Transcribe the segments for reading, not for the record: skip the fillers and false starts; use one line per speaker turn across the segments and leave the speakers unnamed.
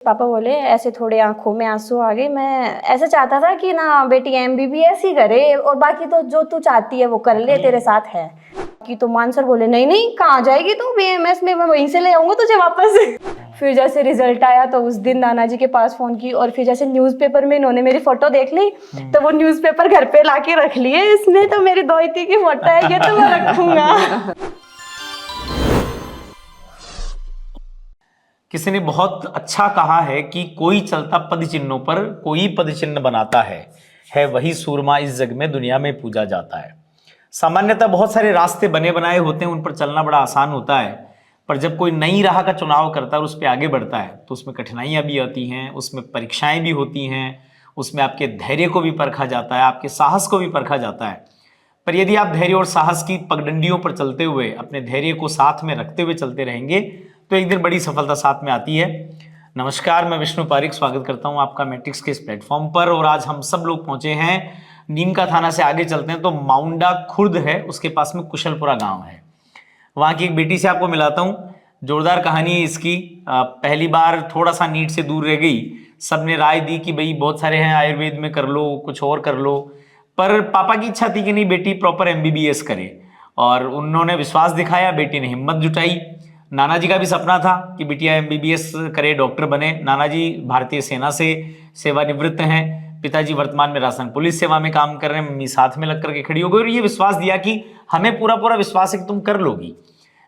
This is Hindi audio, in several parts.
पापा बोले ऐसे थोड़े आंखों में आंसू आ गए। मैं ऐसा चाहता था कि ना बेटी एमबीबीएस ही करे और बाकी तो जो तू चाहती है वो कर ले, तेरे साथ है कि। तो मान सर बोले नहीं नहीं, कहाँ जाएगी तू बीएमएस में, मैं वहीं से ले आऊंगा तुझे वापस। फिर जैसे रिजल्ट आया तो उस दिन नाना जी के पास फोन की, और फिर जैसे न्यूज़पेपर में इन्होंने मेरी फोटो देख ली तो वो न्यूज़पेपर घर पे लाके रख लिए। इसमें तो मेरी दोहिती की फोटो है, ये तो मैं रखूंगा।
किसी ने बहुत अच्छा कहा है कि कोई चलता पद चिन्हों पर कोई पद चिन्ह बनाता है वही सूरमा इस जग में दुनिया में पूजा जाता है। सामान्यतः बहुत सारे रास्ते बने बनाए होते हैं, उन पर चलना बड़ा आसान होता है, पर जब कोई नई राह का चुनाव करता है और उस पर आगे बढ़ता है तो उसमें कठिनाइयां भी आती हैं, उसमें परीक्षाएं भी होती हैं, उसमें आपके धैर्य को भी परखा जाता है, आपके साहस को भी परखा जाता है। पर यदि आप धैर्य और साहस की पगडंडियों पर चलते हुए अपने धैर्य को साथ में रखते हुए चलते रहेंगे तो एक दिन बड़ी सफलता साथ में आती है। नमस्कार, मैं विष्णु पारिक स्वागत करता हूं आपका मैट्रिक्स के इस प्लेटफॉर्म पर। और आज हम सब लोग पहुंचे हैं नीमका थाना से आगे चलते हैं तो माउंडा खुर्द है, उसके पास में कुशलपुरा गांव है। वहां की एक बेटी से आपको मिलाता हूं। जोरदार कहानी है इसकी। पहली बार थोड़ा सा नीट से दूर रह गई। सबने राय दी कि भाई बहुत सारे हैं, आयुर्वेद में कर लो, कुछ और कर लो, पर पापा की इच्छा थी कि नहीं बेटी प्रॉपर एमबीबीएस करे, और उन्होंने विश्वास दिखाया, बेटी ने हिम्मत जुटाई। नाना जी का भी सपना था कि बिटिया एमबीबीएस करे, डॉक्टर बने। नाना जी भारतीय सेना से सेवानिवृत्त हैं, पिताजी वर्तमान में राजस्थान पुलिस सेवा में काम कर रहे हैं, मम्मी साथ में लग करके खड़ी हो गई और ये विश्वास दिया कि हमें पूरा पूरा विश्वास है कि तुम कर लोगी।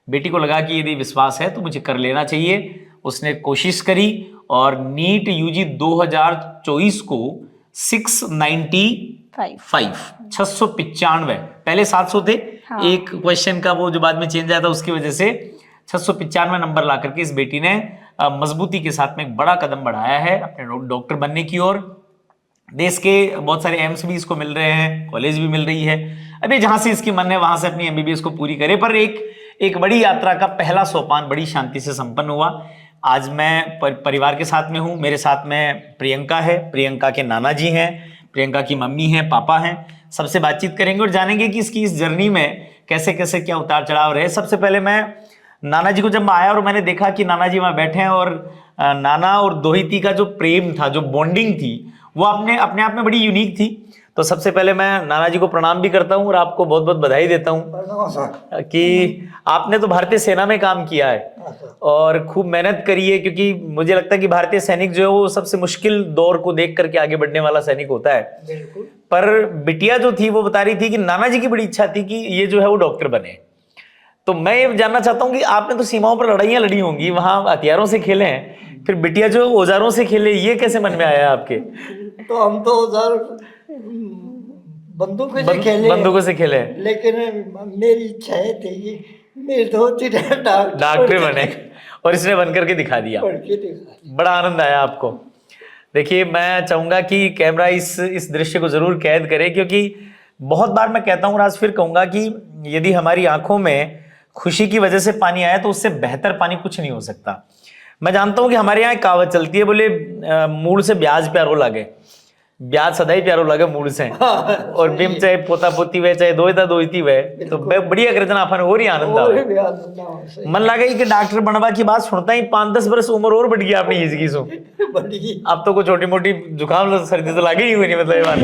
बेटी को लगा कि यदि विश्वास है तो मुझे कर लेना चाहिए। उसने कोशिश करी और नीट यूजी 2024 को 695 पहले 700 थे। हाँ। एक क्वेश्चन का वो जो बाद में चेंज आया था उसकी वजह से 695 नंबर ला करके इस बेटी ने मजबूती के साथ में एक बड़ा कदम बढ़ाया है अपने डॉक्टर बनने की ओर। देश के बहुत सारे एम्स भी इसको मिल रहे हैं, कॉलेज भी मिल रही है। अभी जहां से इसकी मन है वहां से अपनी एमबीबीएस को पूरी करे। पर एक बड़ी यात्रा का पहला सोपान बड़ी शांति से संपन्न हुआ। आज मैं परिवार के साथ में हूं। मेरे साथ में प्रियंका है, प्रियंका के नाना जी हैं, प्रियंका की मम्मी हैं, पापा हैं। सबसे बातचीत करेंगे और जानेंगे कि इसकी इस जर्नी में कैसे कैसे क्या उतार चढ़ाव रहे। सबसे पहले मैं नाना जी को जब मैं आया और मैंने देखा कि नाना जी वहां बैठे हैं और नाना और दोहिती का जो प्रेम था, जो बॉन्डिंग थी, वो अपने आप में बड़ी यूनिक थी। तो सबसे पहले मैं नाना जी को प्रणाम भी करता हूं और आपको बहुत बहुत बधाई देता हूं कि आपने तो भारतीय सेना में काम किया है और खूब मेहनत करी है, क्योंकि मुझे लगता है कि भारतीय सैनिक जो है वो सबसे मुश्किल दौर को देख करके आगे बढ़ने वाला सैनिक होता है। बिल्कुल। पर बिटिया जो थी वो बता रही थी कि नाना जी की बड़ी इच्छा थी कि ये जो है वो डॉक्टर बने। तो मैं ये जानना चाहता हूँ कि आपने तो सीमाओं पर लड़ाइयां लड़ी होंगी, वहां हथियारों से खेले हैं, फिर बिटिया जो औजारों से खेले, ये कैसे मन में आया आपके?
तो हम तो औजार बंदूकों
से खेले,
लेकिन मेरी इच्छा है थी कि मेरे दोस्त
डॉक्टर बने और इसने बन करके दिखा दिया। बड़ा आनंद आया आपको। देखिए, मैं चाहूंगा कि कैमरा इस दृश्य को जरूर कैद करे, क्योंकि बहुत बार मैं कहता हूं और आज फिर कहूंगा कि यदि हमारी आंखों में खुशी की वजह से पानी आया तो उससे बेहतर पानी कुछ नहीं हो सकता। मैं जानता हूं कि हमारे यहाँ एक कहावत चलती है, बोले मूड से ब्याज प्यारो लागे, ब्याज सदा ही प्यारो लगे मूड से। और बिम चाहे पोता पोती वे, चाहे दोहिता दोहिती वे, तो बढ़िया कर जना अपन हो रही आनंद आवे। मन लगे कि डॉक्टर बनवा की बात सुनता ही 5-10 बरस उम्र और बढ़ गया अपनी जिंदगी सो। अब तो कोई छोटी मोटी जुकाम सर्दी तो लागे ही हुई नहीं, मतलब ये बात।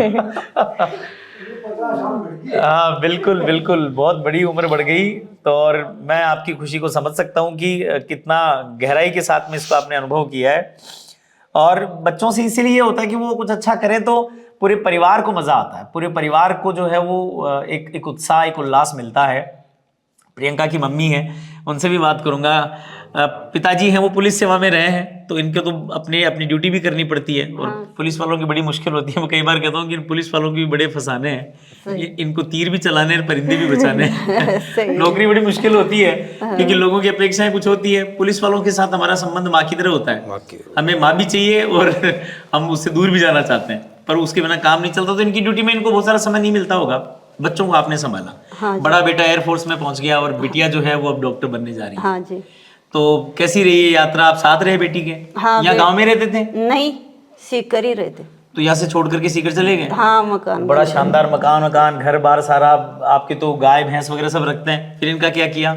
हाँ बिल्कुल बिल्कुल, बहुत बड़ी उम्र बढ़ गई। तो और मैं आपकी खुशी को समझ सकता हूँ कि कितना गहराई के साथ में इसको आपने अनुभव किया है। और बच्चों से इसीलिए ये होता है कि वो कुछ अच्छा करें तो पूरे परिवार को मजा आता है, पूरे परिवार को जो है वो एक उत्साह, एक उल्लास मिलता है। प्रियंका की मम्मी है, उनसे भी बात करूंगा। पिताजी हैं वो पुलिस सेवा में रहे हैं, तो इनके तो अपनी ड्यूटी भी करनी पड़ती है। और हाँ। पुलिस वालों की बड़ी मुश्किल होती है। मैं कई बार कहता हूँ कि पुलिस वालों की भी बड़े फंसाने हैं, इनको तीर भी चलाने और परिंदे भी बचाने हैं। नौकरी बड़ी मुश्किल होती है, क्योंकि लोगों की अपेक्षाएं कुछ होती है। पुलिस वालों के साथ हमारा संबंध माँ की तरह होता है, हमें माँ भी चाहिए और हम उससे दूर भी जाना चाहते हैं, पर उसके बिना काम नहीं चलता। तो इनकी ड्यूटी में इनको बहुत सारा समय नहीं मिलता होगा। बच्चों को आपने संभाला। हाँ, बड़ा बेटा एयरफोर्स में पहुंच गया और बिटिया जो है वो अब डॉक्टर बनने जा रही है। हाँ जी। तो कैसी रही ये यात्रा? आप साथ रहे बेटी के? हाँ, यहाँ गांव में रहते थे?
नहीं, सीकर ही रहते।
तो यहाँ से छोड़ करके सीकर चले गए?
हाँ, मकान
बड़ा शानदार मकान, घर बार सारा। आपके तो गाय भैंस वगैरह सब रखते हैं, फिर इनका क्या किया?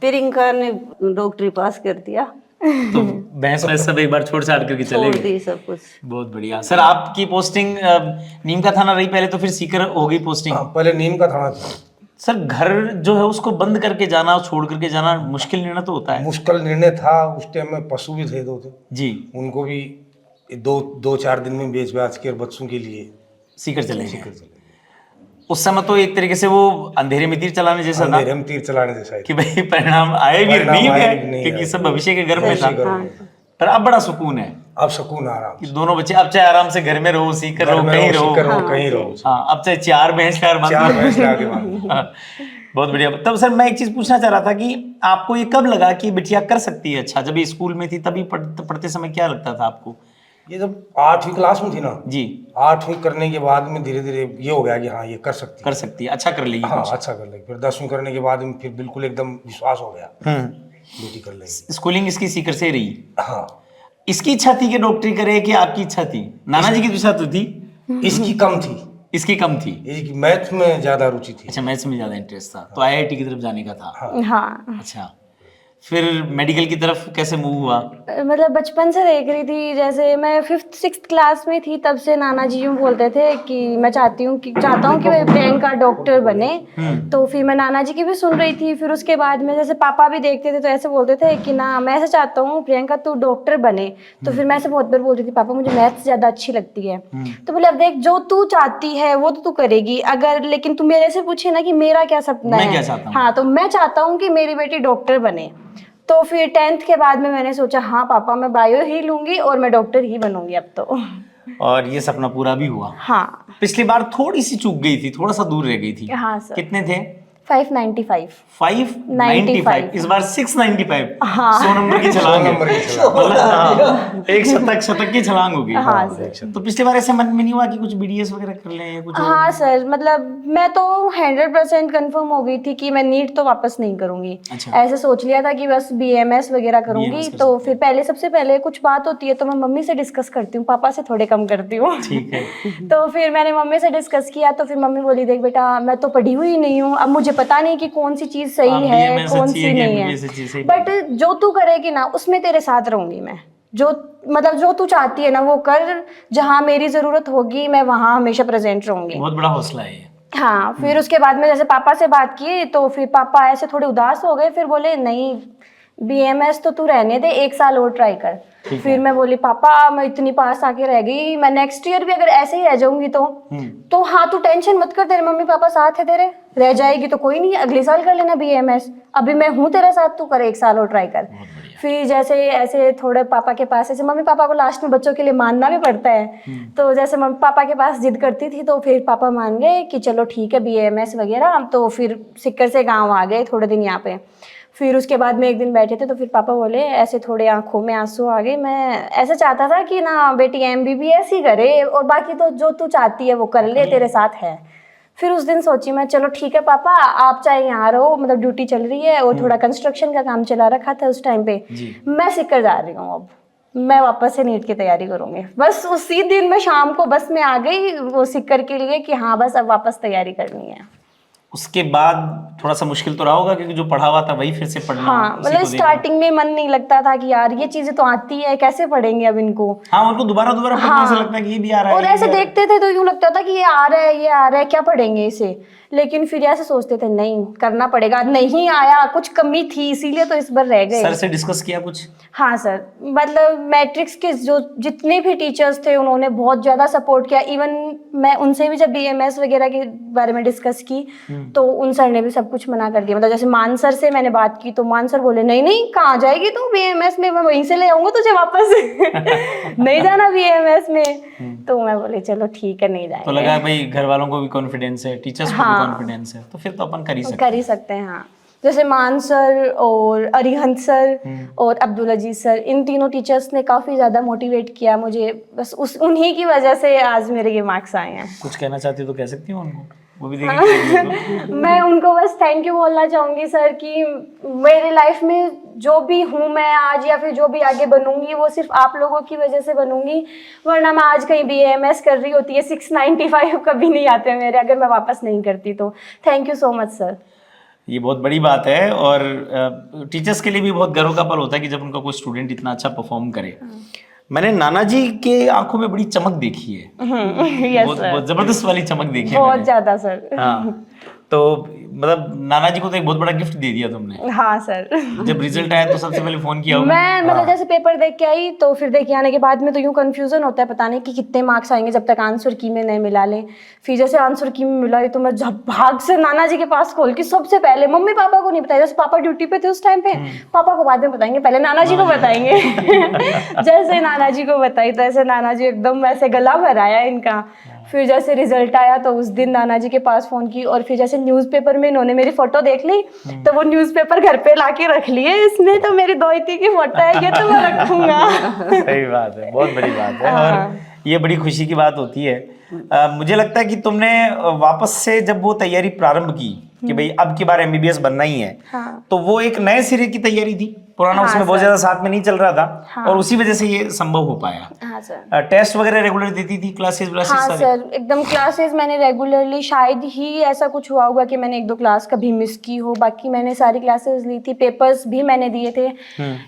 फिर इनका ने डॉक्टरी पास कर दिया।
तो भैंस वैस सब एक बार छोड़ छाड़ करके चले
छोड़
गए।
दी सब कुछ।
बहुत बढ़िया सर। आपकी पोस्टिंग नीम का थाना रही पहले, तो फिर सीकर हो गई पोस्टिंग।
हाँ, पहले नीम का थाना था।
सर घर जो है उसको बंद करके जाना, छोड़ करके जाना मुश्किल निर्णय तो होता है।
मुश्किल निर्णय था। उस टाइम में पशु भी थे, दो थे,
जी।
उनको भी दो चार दिन में बेच बाच के बच्चों के लिए
सीकर चले
सीकर
गए।
चले गए।
उस समय तो एक तरीके से वो अंधेरे में तीर चलाने जैसा था
अंधेरे में तीर चलाने जैसा
कि भाई परिणाम आए भी
परिणाम
नहीं
आए
है,
भी नहीं
क्योंकि
आए।
सब भविष्य के गर्भ में था।
भविष्य के गर्भ में।
पर अब बड़ा सुकून है
अब सुकून आराम
कि दोनों बच्चे अब चाहे आराम से घर में रहो, सीकर रहो, कहीं रहो।
सीकर रहो, कहीं रहो।
हाँ, अब चाहे चार भैंस चार
चार
बांध
भैंस लाके बांधो।
हाँ, बहुत बढ़िया। तब सर मैं एक चीज पूछना चाह रहा था कि आपको ये कब लगा कि बिटिया कर सकती है अच्छा? जब ये स्कूल में थी तभी पढ़ते समय क्या लगता था आपको?
ये जब 8वीं क्लास में थी ना,
जी।
8वीं करने के बाद में धीरे धीरे ये हो गया कि हाँ ये कर सकती है।
अच्छा कर लेगी
हाँ
कुछ।
अच्छा कर लेगी। फिर 10वीं करने के बाद में फिर बिल्कुल एकदम विश्वास हो गया, बेटी कर लेगी।
स्कूलिंग इसकी सीकर से ही रही।
हाँ,
इसकी इच्छा थी कि डॉक्टरी करे कि आपकी इच्छा थी? नाना जी की इच्छा तो थी,
इसकी कम थी,
इसकी कम थी।
इसकी मैथ में ज्यादा रुचि थी।
अच्छा, मैथ्स में ज्यादा इंटरेस्ट था, तो आईआईटी की तरफ जाने का था।
हाँ,
अच्छा, फिर मेडिकल की तरफ कैसे मूव हुआ?
मतलब बचपन से देख रही थी, जैसे मैं 5th 6th क्लास में थी तब से नाना जी यूँ बोलते थे कि मैं चाहता हूँ कि मैं प्रियंका डॉक्टर बने। तो फिर मैं नाना जी की भी सुन रही थी। फिर उसके बाद में जैसे पापा भी देखते थे तो ऐसे बोलते थे कि ना मैं ऐसा चाहता हूँ प्रियंका तू डॉक्टर बने। तो फिर मैं ऐसे बहुत बार बोलती थी पापा मुझे मैथ्स ज़्यादा अच्छी लगती है। तो बोले अब देख जो तू चाहती है वो तो तू करेगी, अगर लेकिन तू मेरे से पूछे ना कि मेरा क्या सपना
मैं
है।
क्या चाहता हूँ?
हाँ, तो मैं चाहता हूँ कि मेरी बेटी डॉक्टर बने। तो फिर 10th के बाद में मैंने सोचा हाँ पापा मैं बायो ही लूंगी और मैं डॉक्टर ही बनूंगी अब तो।
और ये सपना पूरा भी हुआ।
हाँ।
पिछली बार थोड़ी सी चूक गई थी, थोड़ा सा दूर रह गई थी।
हाँ सर।
कितने थे?
595।
595। इस बार 695।
हाँ।
100 नंबर की छलांग है।
नंबर की छलांग।
मतलब हाँ, एक शतक की छलांग होगी।
हाँ सर।
तो पिछली बार ऐसे मन में नहीं हुआ कि कुछ बीडीएस वगैरह कर लें या कुछ?
हाँ सर, मतलब मैं तो 100% कंफर्म हो गई थी कि मैं नीट तो वापस नहीं करूंगी।
अच्छा।
ऐसे सोच लिया था कि बस बीएमएस वगैरह करूंगी।
BMS कर
तो फिर पहले सबसे पहले कुछ बात होती है तो मैं मम्मी से डिस्कस करती हूँ, पापा से थोड़े कम करती हूँ।
ठीक है।
तो फिर मैंने मम्मी से डिस्कस किया तो फिर मम्मी बोली देख बेटा मैं तो पढ़ी हुई नहीं हूँ, अब मुझे पता नहीं कि कौन सी चीज़ सही है
BMS
कौन
अच्छी
सी
है कि
नहीं
MBBS अच्छी है, सही
है, बट जो तू करेगी ना उसमें तेरे साथ रहूंगी मैं। जो मतलब जो तू चाहती है ना वो कर, जहाँ मेरी ज़रूरत होगी मैं वहाँ हमेशा प्रेजेंट रहूंगी।
बहुत बड़ा हौसला है ये।
हाँ, फिर उसके बाद में जैसे पापा से बात की तो फिर पापा ऐसे थोड़े उदास हो गए, फिर बोले नहीं बीएमएस तो तू रहने दे, 1 साल और ट्राई कर। फिर मैं बोली पापा मैं इतनी पास आके रह गई, मैं नेक्स्ट ईयर भी अगर ऐसे ही रह जाऊंगी तो हाँ तू टेंशन मत कर, तेरे मम्मी पापा साथ है तेरे, रह जाएगी तो कोई नहीं अगले साल कर लेना बीएमएस, अभी मैं हूँ तेरे साथ, तू कर 1 साल और ट्राई कर। फिर जैसे ऐसे थोड़े पापा के पास, ऐसे मम्मी पापा को लास्ट में बच्चों के लिए मानना भी पड़ता है। तो जैसे मम्मी पापा के पास जिद करती थी तो फिर पापा मान गए कि चलो ठीक है बीएमएस वगैरह। तो फिर सिक्कर से गाँव आ गए थोड़े दिन यहाँ पे। फिर उसके बाद में एक दिन बैठे थे तो फिर पापा बोले, ऐसे थोड़े आंखों में आंसू आ गए, मैं ऐसा चाहता था कि ना बेटी एमबीबीएस ही करे और बाकी तो जो तू चाहती है वो कर ले, तेरे साथ है। फिर उस दिन सोची मैं चलो ठीक है पापा आप चाहे यहाँ रहो, मतलब ड्यूटी चल रही है और थोड़ा कंस्ट्रक्शन का काम चला रखा था उस टाइम पे, मैं सिक्कर जा रही हूँ, अब मैं वापस से नीट की तैयारी करूँगी। बस उसी दिन मैं शाम को बस में आ गई वो सिक्कर के लिए कि हाँ बस अब वापस तैयारी करनी है।
उसके बाद थोड़ा सा मुश्किल तो रहा होगा क्योंकि जो पढ़ा हुआ था वही फिर से पढ़ना।
हाँ,
उसी
मतलब
को देखना।
स्टार्टिंग में मन नहीं लगता था कि यार ये चीजें तो आती है कैसे पढ़ेंगे अब इनको।
हाँ, उनको दोबारा पढ़ने
हाँ,
से लगता है कि ये भी आ रहा है
और
ये
ऐसे
भी आ रहा है।
देखते थे तो यूं लगता था कि ये आ रहा है ये आ रहा है क्या पढ़ेंगे इसे, लेकिन फिर ऐसे सोचते थे नहीं करना पड़ेगा, नहीं आया कुछ कमी थी इसीलिए तो इस बार रह गए।
सर से डिस्कस किया कुछ?
हाँ सर, मतलब मैट्रिक्स के जो जितने भी टीचर्स थे उन्होंने बहुत ज़्यादा सपोर्ट किया। इवन मैं उनसे भी जब बीएमएस वगैरह के बारे में डिस्कस की तो उन सर ने भी सब कुछ मना कर दिया। मतलब जैसे मान सर से मैंने बात की तो मान सर बोले नहीं नहीं कहाँ जाएगी तू बीएमएस में, मैं वहीं से ले आऊँगा तुझे वापस नहीं जाना बीएमएस में। तो मैं बोले चलो ठीक है नहीं जाएंगे।
तो लगा भाई घर वालों को भी कॉन्फिडेंस है, टीचर्स को भी कॉन्फिडेंस है, तो फिर तो अपन कर ही सकते हैं।
हाँ, जैसे मान सर और अरिहंत सर और अब्दुल अजीज सर, इन तीनों टीचर्स ने काफ़ी ज़्यादा मोटिवेट किया मुझे, बस उन्हीं की वजह से आज मेरे ये मार्क्स आए हैं।
कुछ कहना चाहती हो तो कह सकती हूँ उनको, वो भी देखेंगे।
मैं उनको बस थैंक यू बोलना चाहूँगी सर कि मेरे लाइफ में जो भी हूँ मैं आज या फिर जो भी आगे बनूंगी वो सिर्फ आप लोगों की वजह से बनूंगी, वरना मैं आज कहीं बीएमएस कर रही होती है 695 कभी नहीं आते मेरे अगर मैं वापस नहीं करती तो। Thank you so much sir.
ये बहुत बड़ी बात है। और टीचर्स के लिए भी बहुत गर्व का पल होता है कि जब उनका कोई स्टूडेंट इतना अच्छा परफॉर्म करे। मैंने नाना जी के आंखों में बड़ी चमक देखी है,
यस
बहुत
सर,
बहुत जबरदस्त वाली चमक देखी है
बहुत
मैंने।
ज्यादा सर।
हाँ, तो मतलब नाना जी को तो एक बहुत बड़ा गिफ्ट दे दिया तुमने।
हाँ सर।
जब रिजल्ट आया तो सबसे पहले फोन किया होगा।
मैं मतलब जैसे पेपर देख के आई तो फिर देख के आने के बाद में तो यूं कंफ्यूजन होता है, पता नहीं कि कितने मार्क्स आएंगे जब तक आंसर की में नहीं मिला ले। फिर जैसे आंसर की में मिला तो मैं जब भाग से नाना जी के पास खोल के सबसे पहले, मम्मी पापा को नहीं बताया, जैसे पापा ड्यूटी पे थे उस टाइम पे, पापा को बाद में बताएंगे, पहले नाना जी को बताएंगे। जैसे नाना जी को बताई तो ऐसे नाना जी एकदम ऐसे गला भराया इनका। फिर जैसे रिजल्ट आया तो उस दिन नाना जी के पास फोन की, और फिर जैसे न्यूज़पेपर में इन्होंने मेरी फोटो देख ली तो वो न्यूज़पेपर घर पे लाके रख लिए, इसमें तो मेरी दोहिती की फोटो है, ये तो मैं रखूंगा।
सही बात है, बहुत बड़ी बात है। और ये बड़ी खुशी की बात होती है। मुझे लगता है कि तुमने वापस से जब वो तैयारी प्रारंभ की कि भाई अब की बार एमबीबीएस बनना ही है,
हाँ।
तो वो एक नए सिरे की तैयारी थी, पुराना
हाँ,
उसमें बहुत
सर।
ज्यादा साथ में नहीं चल रहा था।
हाँ।
और उसी वजह से ये संभव हो पाया।
हाँ सर।
टेस्ट वगैरह रेगुलर देती थी, क्लासेस
हाँ सर, एकदम क्लासेस मैंने रेगुलरली, शायद ही ऐसा कुछ हुआ होगा कि मैंने 1-2 क्लास कभी मिस की हो, बाकी मैंने सारी क्लासेस ली थी, पेपर्स भी मैंने दिए थे।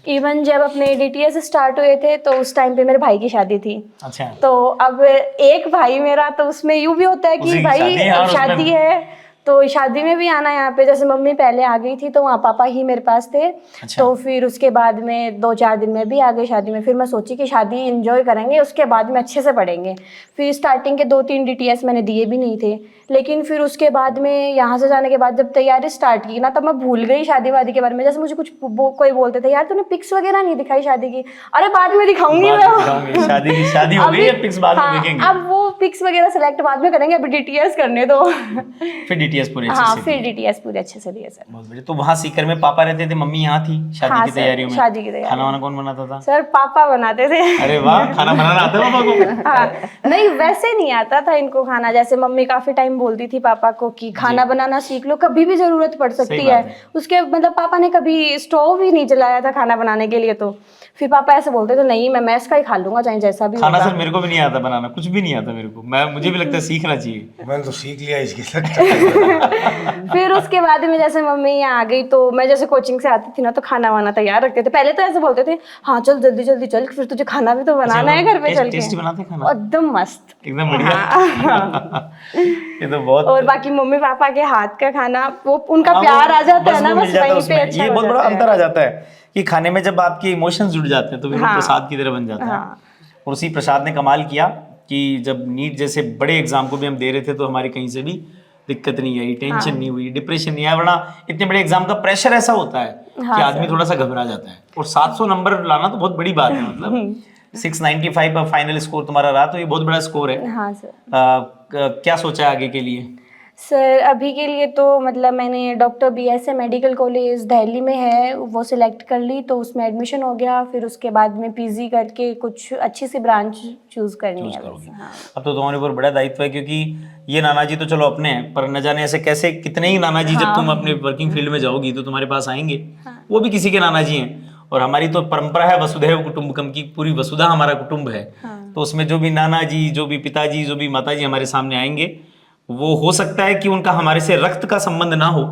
इवन जब अपने डीटीएस स्टार्ट हुए थे तो उस टाइम पे मेरे भाई की शादी थी।
अच्छा,
तो अब एक भाई मेरा, तो उसमें यूं भी होता है
उसी
कि
की
भाई
शादी है और उसमें-
शादी है तो शादी में भी आना है यहाँ पे। जैसे मम्मी पहले आ गई थी तो वहाँ पापा ही मेरे पास थे।
अच्छा।
तो फिर उसके बाद में 2-4 दिन में भी आ गई शादी में। फिर मैं सोची कि शादी एंजॉय करेंगे, उसके बाद में अच्छे से पढ़ेंगे। फिर स्टार्टिंग के 2-3 डीटीएस मैंने दिए भी नहीं थे, लेकिन फिर उसके बाद में यहाँ से जाने के बाद जब तैयारी स्टार्ट की ना, तब मैं भूल गई शादी वादी के बारे में। जैसे मुझे कुछ कोई बोलते थे, यार तूने पिक्स वगैरह नहीं दिखाई शादी की, अरे बाद में दिखाऊंगी
बाद
मैं।
में दिखाऊंगी, शादी की शादी हो गई है, पिक्स बाद में
हाँ,
देखेंगे।
अब वो पिक्स वगैरह सेलेक्ट बाद में करेंगे, अभी डीटीएस करने दो।
फिर डीटीएस पूरे अच्छे
हाँ,
से
फिर
दिए।
डीटीएस पूरे अच्छे से दिए सर।
बहुत बढ़िया। तो वहाँ सीकर में पापा रहते थे, मम्मी यहाँ थी शादी
हाँ
की
सर,
तैयारियों में?
शादी की तैयारी।
खाना वाना कौन बनाता था?
सर पापा बनाते थे।
अरे वाह, खाना बनाना आता है पापा को?
हाँ, नहीं वैसे नहीं आता था इनको खाना। जैसे मम्मी काफी टाइम बोलती थी पापा को कि खाना बनाना सीख लो, कभी भी जरूरत पड़ सकती
सही
है।
बात है।
उसके मतलब पापा ने कभी स्टोव ही नहीं जलाया था खाना बनाने के लिए, तो फिर पापा ऐसे बोलते थे नहीं मैं मैस का ही खा लूंगा चाहे जैसा भी
खाना
होगा।
सर मेरे को भी नहीं आता बनाना, कुछ भी नहीं आता मेरे को। मुझे भी लगता है सीखना चाहिए।
मैंने तो सीख लिया इसके साथ।
फिर उसके बाद में जैसे मम्मी यहाँ आ गई तो मैं जैसे कोचिंग से आती थी ना तो खाना वाना तैयार रखते थे। पहले तो ऐसे बोलते थे हाँ चल जल्दी जल्दी चल, फिर तुझे खाना भी तो बनाना है घर पे चल के।
टेस्टी बनाते खाना?
एकदम मस्त,
एकदम बढ़िया। ये तो बहुत।
और बाकी मम्मी पापा के हाथ का खाना, वो उनका
हाँ,
प्यार आ जाता है
बस
ना,
वो
बस
मिल जाता है
वहीं पे
उसमें।
अच्छा
ये
हो
बहुत बड़ा
जाता है।
अंतर आ जाता है कि खाने में जब आपके इमोशंस जुड़ जाते हैं तो फिर वो
हाँ।
प्रसाद की तरह बन जाता है।
हाँ।
और उसी प्रसाद ने कमाल किया कि जब नीट जैसे बड़े एग्जाम को भी हम दे रहे थे तो हमारी कहीं से भी दिक्कत नहीं आई, टेंशन नहीं हुई, डिप्रेशन नहीं आया। वरना इतने बड़े एग्जाम का प्रेशर ऐसा होता है कि आदमी थोड़ा सा घबरा जाता है। और 700 नंबर लाना तो बहुत बड़ी बात है। मतलब 695 फाइनल स्कोर तुम्हारा रहा, तो ये बहुत बड़ा स्कोर है।
हाँ सर।
क्या सोचा है आगे के लिए?
सर अभी के लिए तो मतलब मैंने doctor BSA medical college Delhi में है वो सिलेक्ट कर ली, तो उसमें एडमिशन हो गया। फिर उसके बाद में PG करके कुछ अच्छी सी ब्रांच चूज करनी है बस। हाँ।
अब तो तुम्हारे ऊपर बड़ा दायित्व है, क्योंकि ये नाना जी तो चलो अपने हैं, पर न जाने ऐसे कैसे कितने ही नाना जी जब तुम अपने वर्किंग फील्ड में जाओगी तो तुम्हारे पास आएंगे। वो भी किसी के नाना जी हैं। और हमारी तो परंपरा है वसुधैव कुटुंबकम की, पूरी वसुधा हमारा कुटुंब है। तो उसमें जो भी नाना जी, जो भी पिताजी, जो भी माताजी हमारे सामने आएंगे, वो हो सकता है कि उनका हमारे से रक्त का संबंध ना हो,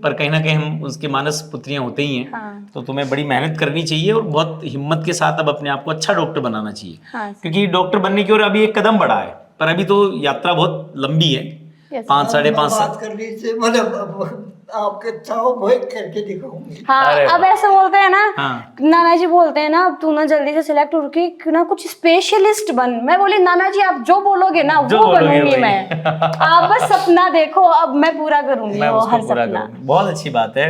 पर कहीं ना कहीं हम उसके मानस पुत्रियां होते ही हैं।
हाँ।
तो तुम्हें बड़ी मेहनत करनी चाहिए और बहुत हिम्मत के साथ अब अपने आप को अच्छा डॉक्टर बनाना चाहिए।
हाँ।
क्योंकि डॉक्टर बनने की ओर अभी एक कदम बढ़ा है, पर अभी तो यात्रा बहुत लंबी है।
Yes,
5 साढ़े 5 साल।
बात करने से मतलब आपके चाव भोग करके दिखाऊंगी।
हाँ,
अरे
अब
वाह।
ऐसा बोलते हैं ना,
हाँ।
नाना जी बोलते हैं ना अब तू ना जल्दी से सिलेक्ट हो के ना कुछ स्पेशलिस्ट बन। मैं बोली नाना जी आप जो बोलोगे ना
जो
वो
बोलोगे
बनूंगी
वही।
मैं। आप बस सपना देखो, अब मैं पूरा करूंगी
मैं
वो
उसको
हर
पूरा
सपना।
करूंगी। बहुत अच्छी बात है।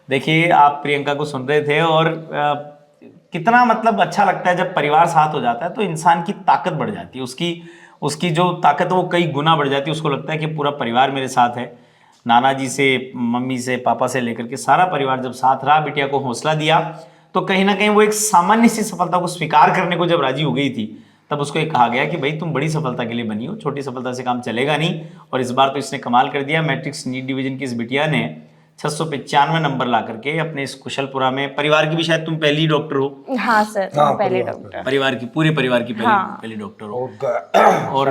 देखिए आप प्रियंका को सुन रहे थे, और कितना मतलब अच्छा लगता है जब परिवार साथ हो जाता है तो इंसान की ताकत बढ़ जाती है। उसकी जो ताकत है वो कई गुना बढ़ जाती है। उसको लगता है कि पूरा परिवार मेरे साथ है। नाना जी से, मम्मी से, पापा से लेकर के सारा परिवार जब साथ रहा, बिटिया को हौसला दिया, तो कहीं ना कहीं वो एक सामान्य सी सफलता को स्वीकार करने को जब राजी हो गई थी, तब उसको एक कहा गया कि भाई तुम बड़ी सफलता के लिए बनी हो, छोटी सफलता से काम चलेगा नहीं। और इस बार तो इसने कमाल कर दिया। मैट्रिक्स नीट डिवीजन की इस बिटिया ने 695 नंबर ला करके अपने इस कुशलपुरा में, परिवार की भी शायद तुम पहली डॉक्टर हो।
हाँ सर,
हाँ,
पहले
परिवार
डॉक्टर।
परिवार की, पूरे परिवार की
हाँ।
पहली डॉक्टर हो।
और
और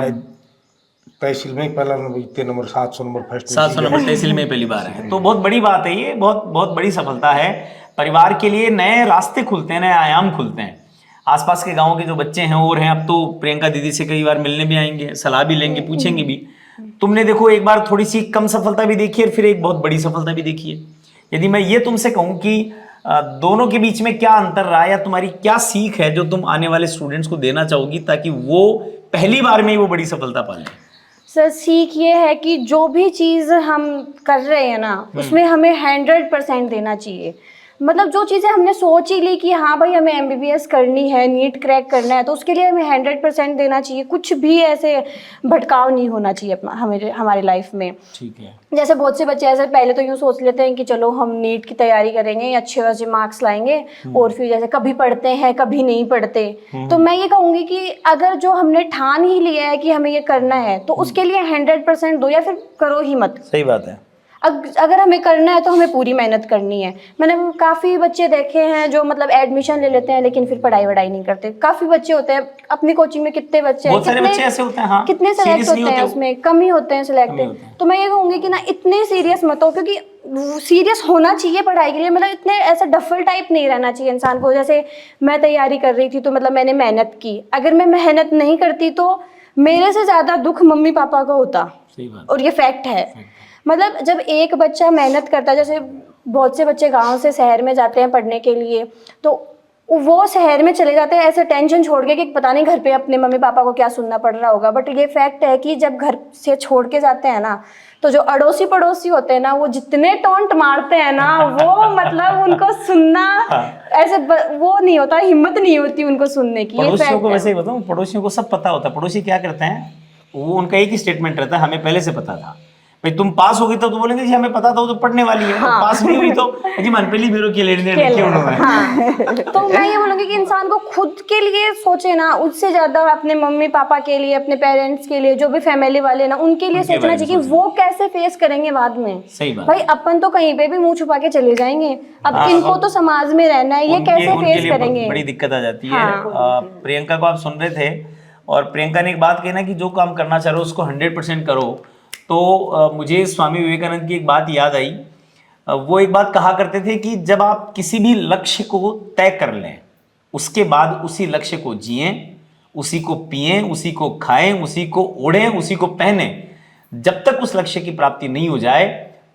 तहसील में ही पहला नंबर, इतने नंबर 700 नंबर फर्स्ट
700 नंबर तहसील में पहली बार है, तो बहुत बड़ी बात है ये, बहुत बहुत बड़ी सफलता है। परिवार के लिए नए रास्ते खुलते हैं, नए आयाम खुलते हैं। आसपास के गांव के जो बच्चे हैं और हैं, अब तो प्रियंका दीदी से कई बार मिलने भी आएंगे, सलाह भी लेंगे, पूछेंगे भी। तुमने देखो एक बार थोड़ी सी कम सफलता भी देखी है, फिर एक बहुत बड़ी सफलता भी देखी है। यदि मैं ये तुमसे कहूं कि दोनों के बीच में क्या अंतर रहा या तुम्हारी क्या सीख है जो तुम आने वाले स्टूडेंट्स को देना चाहोगी ताकि वो पहली बार में ही वो बड़ी सफलता पा लें?
सर सीख ये है कि जो भी चीज़ हम कर रहे हैं ना उसमें हमें 100% देना चाहिए। मतलब जो चीज़ें हमने सोच ही ली कि हाँ भाई हमें MBBS करनी है, नीट क्रैक करना है, तो उसके लिए हमें 100% देना चाहिए। कुछ भी ऐसे भटकाव नहीं होना चाहिए हमारी लाइफ में।
ठीक है।
जैसे बहुत से बच्चे ऐसे पहले तो यूँ सोच लेते हैं कि चलो हम नीट की तैयारी करेंगे, अच्छे अच्छे मार्क्स लाएंगे और फिर जैसे कभी पढ़ते हैं कभी नहीं पढ़ते। तो मैं ये कहूँगी कि अगर जो हमने ठान ही लिया है कि हमें ये करना है तो उसके लिए 100% दो या फिर करो ही मत।
सही बात है।
अगर हमें करना है तो हमें पूरी मेहनत करनी है। मैंने काफ़ी बच्चे देखे हैं जो मतलब एडमिशन ले लेते हैं लेकिन फिर पढ़ाई वढ़ाई नहीं करते। काफ़ी बच्चे होते हैं अपनी कोचिंग में, कितने बच्चे हैं,
बहुत सारे बच्चे ऐसे होते हैं, हाँ,
कितने
serious
सेलेक्ट
नहीं
होते हैं,
होते।
उसमें कम ही होते हैं सिलेक्टेड। तो मैं ये कहूँगी कि ना इतने सीरियस मत हो, क्योंकि सीरियस होना चाहिए पढ़ाई के लिए। मतलब इतने ऐसा डफल टाइप नहीं रहना चाहिए इंसान को। जैसे मैं तैयारी कर रही थी तो मतलब मैंने मेहनत की, अगर मैं मेहनत नहीं करती तो मेरे से ज़्यादा दुख मम्मी पापा को होता।
सही बात।
और ये फैक्ट है। मतलब जब एक बच्चा मेहनत करता है, जैसे बहुत से बच्चे गांव से शहर में जाते हैं पढ़ने के लिए, तो वो शहर में चले जाते हैं ऐसे टेंशन छोड़ के कि पता नहीं घर पे अपने मम्मी पापा को क्या सुनना पड़ रहा होगा। बट ये फैक्ट है कि जब घर से छोड़ के जाते हैं ना तो जो अड़ोसी पड़ोसी होते हैं ना वो जितने टोंट मारते हैं ना वो मतलब उनको सुनना ऐसे वो नहीं होता, हिम्मत नहीं होती उनको सुनने की। ये
पड़ोसियों
फैक्ट
को
है।
वैसे ही बताऊं, पड़ोसियों को सब पता होता है। पड़ोसी क्या करते हैं, वो उनका एक ही स्टेटमेंट रहता है, हमें पहले से पता था। भाई तुम पास हो गई तो बोलेंगे जी हमें पता था वो तो पढ़ने वाली है।
हाँ।
पास नहीं हुई तो जी मनपल्ली ब्यूरो की लेने देने
खेल
की उन्होंने।
हाँ। तो मैं ये बोलूँगी कि इंसान को खुद के लिए सोचे ना, उससे ज़्यादा अपने मम्मी पापा के लिए, अपने पेरेंट्स के लिए, जो भी फैमिली वाले ना उनके लिए
उनके
सोचना
बारे में
चाहिए कि वो कैसे फेस करेंगे बाद में।
सही बात।
भाई अपन तो कहीं पे भी मुंह छुपा के चले जाएंगे, अब
हाँ,
इनको तो समाज में रहना है, ये कैसे
उनके
फेस
लिए
करेंगे।
बड़ी दिक्कत आ जाती है।
हाँ।
प्रियंका को आप सुन रहे थे और प्रियंका ने एक बात कही ना कि जो काम करना चाह रहे हो उसको 100% करो। तो मुझे स्वामी विवेकानंद की एक बात याद आई। वो एक बात कहा करते थे कि जब आप किसी भी लक्ष्य को तय कर लें उसके बाद उसी लक्ष्य को जिएं, उसी को पिएं, उसी को खाएं, उसी को ओढ़ें, उसी को पहने। जब तक उस लक्ष्य की प्राप्ति नहीं हो जाए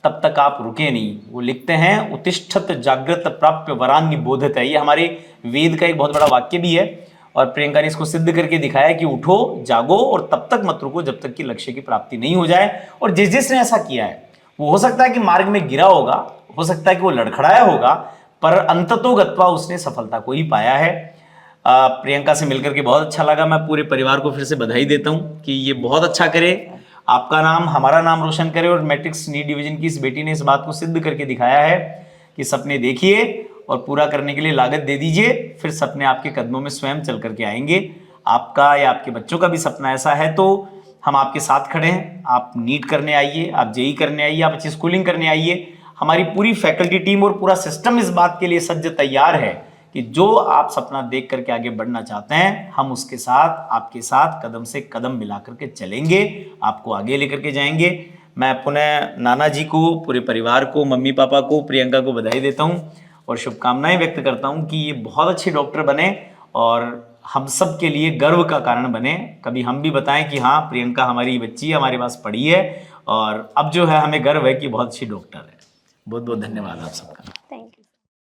तब तक आप रुके नहीं। वो लिखते हैं उत्तिष्ठत जागृत प्राप्य वरान्य बोधत है। ये हमारे वेद का एक बहुत बड़ा वाक्य भी है और प्रियंका ने इसको सिद्ध करके दिखाया कि उठो, जागो और तब तक मत रुको जब तक कि लक्ष्य की प्राप्ति नहीं हो जाए। और जिस जिसने ऐसा किया है वो हो सकता है कि मार्ग में गिरा होगा, हो सकता है कि वो लड़खड़ाया होगा, पर अंततोगत्वा उसने सफलता को ही पाया है। प्रियंका से मिलकर के बहुत अच्छा लगा। मैं पूरे परिवार को फिर से बधाई देता हूँ कि ये बहुत अच्छा करे, आपका नाम हमारा नाम रोशन करे। और मैट्रिक्स नीट डिवीजन की इस बेटी ने इस बात को सिद्ध करके दिखाया है कि सपने देखिए और पूरा करने के लिए लागत दे दीजिए, फिर सपने आपके कदमों में स्वयं चल करके आएंगे। आपका या आपके बच्चों का भी सपना ऐसा है तो हम आपके साथ खड़े हैं। आप नीट करने आइए, आप जेई करने आइए, आप अच्छी स्कूलिंग करने आइए। हमारी पूरी फैकल्टी टीम और पूरा सिस्टम इस बात के लिए सज्ज तैयार है कि जो आप सपना देख करके आगे बढ़ना चाहते हैं हम उसके साथ, आपके साथ कदम से कदम मिला करके चलेंगे, आपको आगे लेकर के जाएंगे। मैं पुनः नाना जी को, पूरे परिवार को, मम्मी पापा को, प्रियंका को बधाई देता हूँ और शुभकामनाएं व्यक्त करता हूँ कि ये बहुत अच्छे डॉक्टर बने और हम सब के लिए गर्व का कारण बने। कभी हम भी बताएं कि हाँ प्रियंका हमारी बच्ची हमारे पास पढ़ी है और अब जो है हमें गर्व है कि बहुत अच्छी डॉक्टर है। बहुत बहुत धन्यवाद आप सबका।
Thank you.